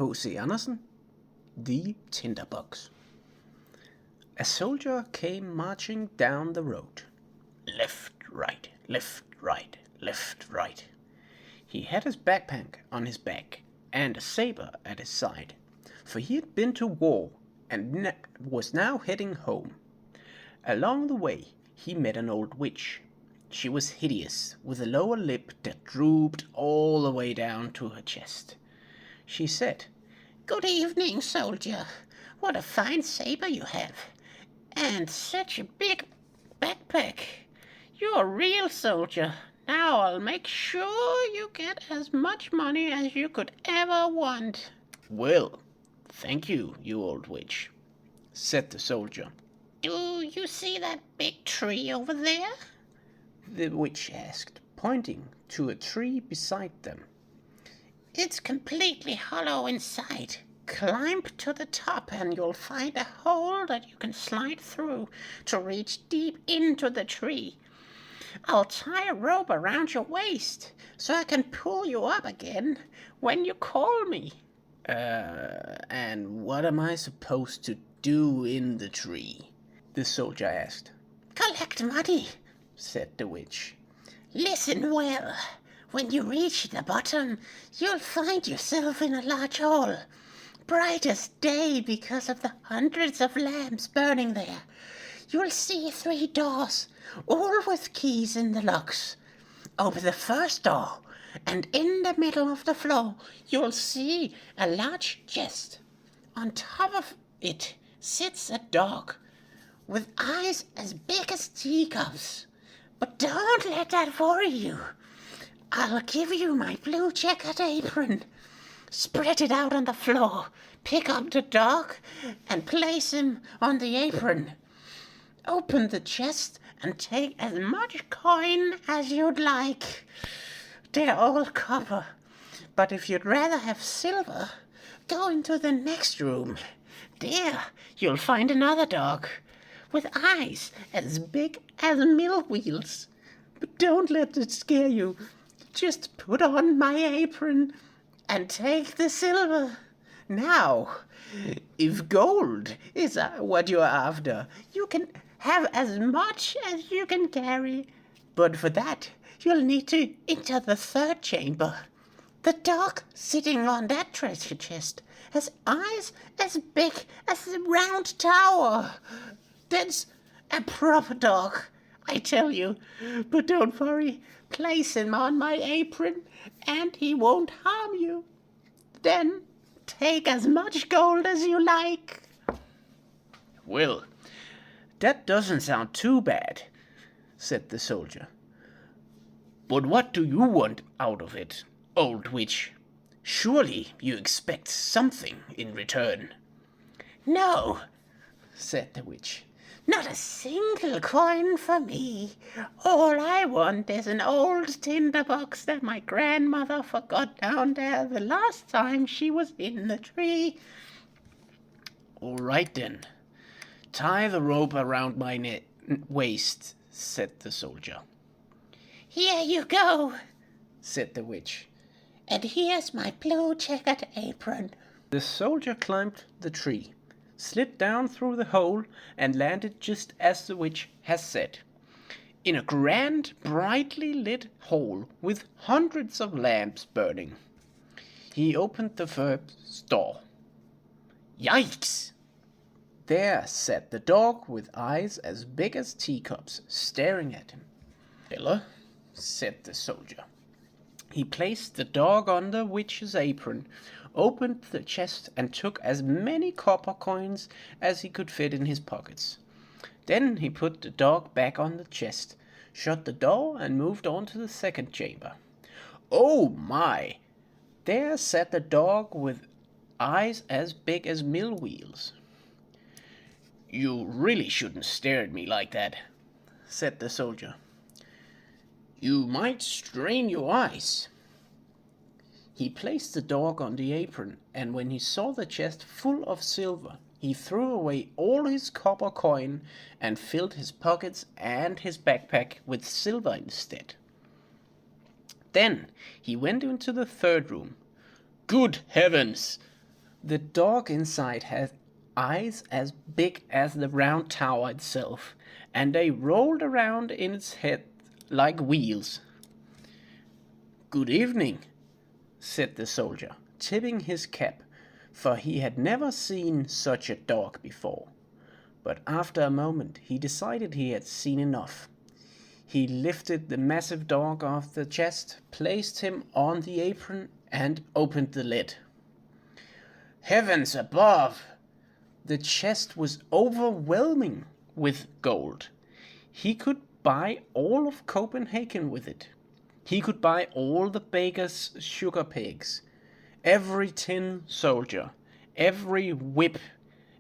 H.C. Andersen, The Tinderbox. A soldier came marching down the road. Left, right, left, right, left, right. He had his backpack on his back and a saber at his side, for he had been to war and was now heading home. Along the way he met an old witch. She was hideous, with a lower lip that drooped all the way down to her chest. She said, "Good evening, soldier. What a fine saber you have. And such a big backpack. You're a real soldier. Now I'll make sure you get as much money as you could ever want." "Well, thank you, you old witch," said the soldier. "Do you see that big tree over there?" the witch asked, pointing to a tree beside them. "It's completely hollow inside. Climb to the top and you'll find a hole that you can slide through to reach deep into the tree. I'll tie a rope around your waist so I can pull you up again when you call me." And what am I supposed to do in the tree?" the soldier asked. "Collect money," said the witch. "Listen well. When you reach the bottom, you'll find yourself in a large hall, bright as day because of the hundreds of lamps burning there. You'll see 3 doors, all with keys in the locks. Open the first door, and in the middle of the floor you'll see a large chest. On top of it sits a dog with eyes as big as teacups. But don't let that worry you. I'll give you my blue checkered apron. Spread it out on the floor, pick up the dog, and place him on the apron. Open the chest and take as much coin as you'd like. They're all copper, but if you'd rather have silver, go into the next room. There you'll find another dog with eyes as big as mill wheels. But don't let it scare you. Just put on my apron and take the silver. Now, if gold is what you're after, you can have as much as you can carry. But for that, you'll need to enter the 3rd chamber. The dog sitting on that treasure chest has eyes as big as a round tower. That's a proper dog, I tell you. But don't worry, place him on my apron and he won't harm you. Then take as much gold as you like." "Well, that doesn't sound too bad," said the soldier. "But what do you want out of it, old witch? Surely you expect something in return." "No," said the witch. "Not a single coin for me. All I want is an old tinderbox that my grandmother forgot down there the last time she was in the tree." "All right then. Tie the rope around my waist," said the soldier. "Here you go," said the witch. "And here's my blue checkered apron." The soldier climbed the tree, slid down through the hole, and landed just as the witch had said, in a grand, brightly lit hall with hundreds of lamps burning. He opened the first door. Yikes! There sat the dog with eyes as big as teacups, staring at him. "Hello," said the soldier. He placed the dog on the witch's apron, opened the chest, and took as many copper coins as he could fit in his pockets. Then he put the dog back on the chest, shut the door, and moved on to the 2nd chamber. Oh my! There sat the dog with eyes as big as mill wheels. "You really shouldn't stare at me like that," said the soldier. "You might strain your eyes." He placed the dog on the apron, and when he saw the chest full of silver, he threw away all his copper coin and filled his pockets and his backpack with silver instead. Then he went into the 3rd room. "Good heavens!" The dog inside had eyes as big as the round tower itself, and they rolled around in its head like wheels. "Good evening," said the soldier, tipping his cap, for he had never seen such a dog before. But after a moment he decided he had seen enough. He lifted the massive dog off the chest, placed him on the apron, and opened the lid. Heavens above! The chest was overwhelming with gold. He could buy all of Copenhagen with it. He could buy all the baker's sugar pigs, every tin soldier, every whip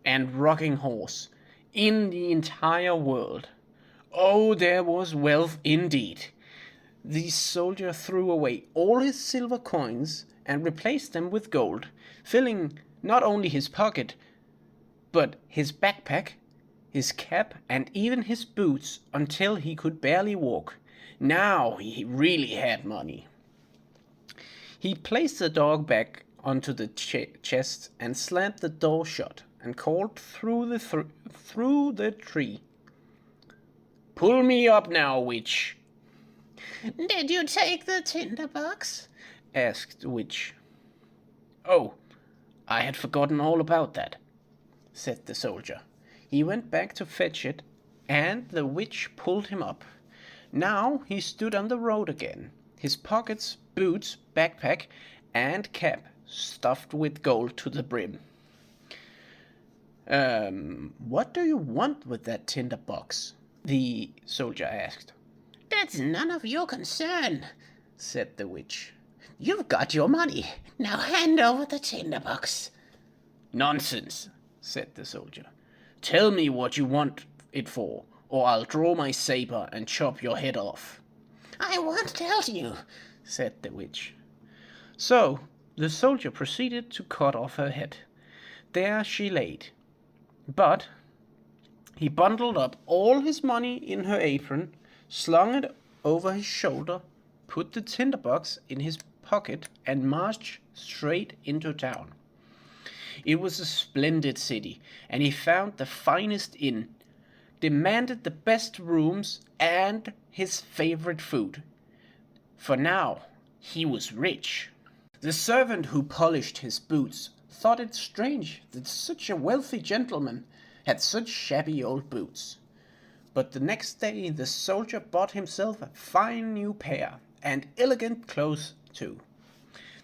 and rocking horse in the entire world. Oh, there was wealth indeed. The soldier threw away all his silver coins and replaced them with gold, filling not only his pocket, but his backpack, his cap, and even his boots until he could barely walk. Now he really had money. He placed the dog back onto the chest and slammed the door shut and called through the tree. "Pull me up now, witch." Did you take the tinderbox? Asked the witch. "Oh, I had forgotten all about that," said the soldier. He went back to fetch it, and the witch pulled him up. Now he stood on the road again, his pockets, boots, backpack, and cap stuffed with gold to the brim. What do you want with that tinderbox?" the soldier asked. That's none of your concern, said the witch. You've got your money. Now hand over the tinderbox. "Nonsense," said the soldier. "Tell me what you want it for, or I'll draw my saber and chop your head off." "I won't tell you," said the witch. So the soldier proceeded to cut off her head. There she laid. But he bundled up all his money in her apron, slung it over his shoulder, put the tinderbox in his pocket, and marched straight into town. It was a splendid city, and he found the finest inn, demanded the best rooms, and his favorite food. For now he was rich. The servant who polished his boots thought it strange that such a wealthy gentleman had such shabby old boots. But the next day the soldier bought himself a fine new pair, and elegant clothes too.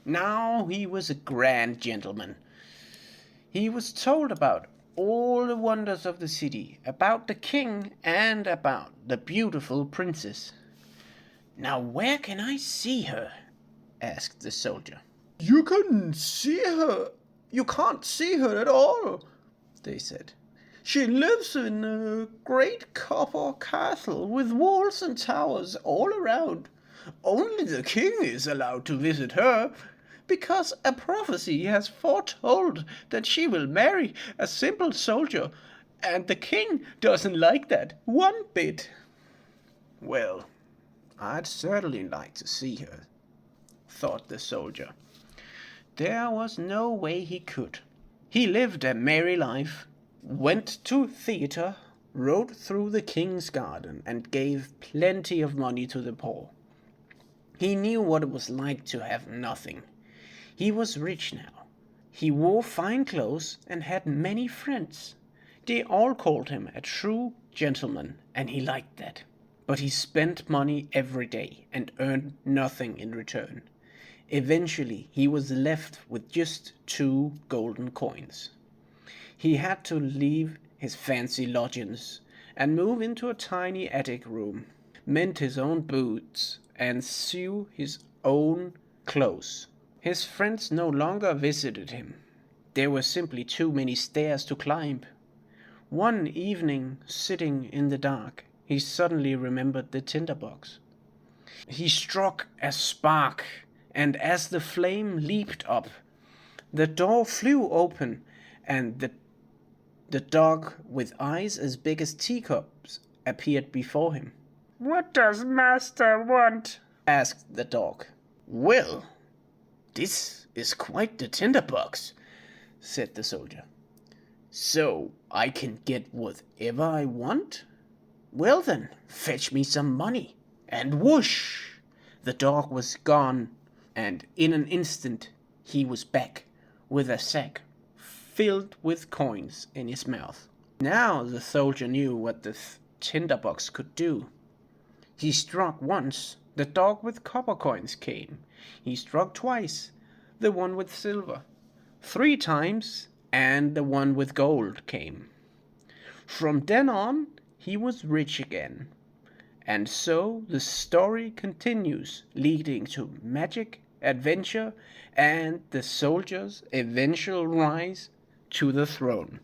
Now he was a grand gentleman. He was told about all the wonders of the city, about the king, and about the beautiful princess. "Now where can I see her?" asked the soldier. "You can see her. You can't see her at all," they said. "She lives in a great copper castle with walls and towers all around. Only the king is allowed to visit her, because a prophecy has foretold that she will marry a simple soldier, and the king doesn't like that one bit." "Well, I'd certainly like to see her," thought the soldier. There was no way he could. He lived a merry life, went to theatre, rode through the king's garden, and gave plenty of money to the poor. He knew what it was like to have nothing. He was rich now. He wore fine clothes and had many friends. They all called him a true gentleman, and he liked that. But he spent money every day and earned nothing in return. Eventually he was left with just 2 golden coins. He had to leave his fancy lodgings and move into a tiny attic room, mend his own boots, and sew his own clothes. His friends no longer visited him. There were simply too many stairs to climb. One evening, sitting in the dark, he suddenly remembered the tinderbox. He struck a spark, and as the flame leaped up, the door flew open, and the dog with eyes as big as teacups appeared before him. "What does master want?" asked the dog. "Well, this is quite the tinderbox," said the soldier. So I can get whatever I want? Well then, fetch me some money. And whoosh! The dog was gone, and in an instant he was back with a sack filled with coins in his mouth. Now the soldier knew what the tinderbox could do. He struck once, the dog with copper coins came. He struck twice, the one with silver. 3 times, and the one with gold came. From then on, he was rich again. And so the story continues, leading to magic, adventure, and the soldier's eventual rise to the throne.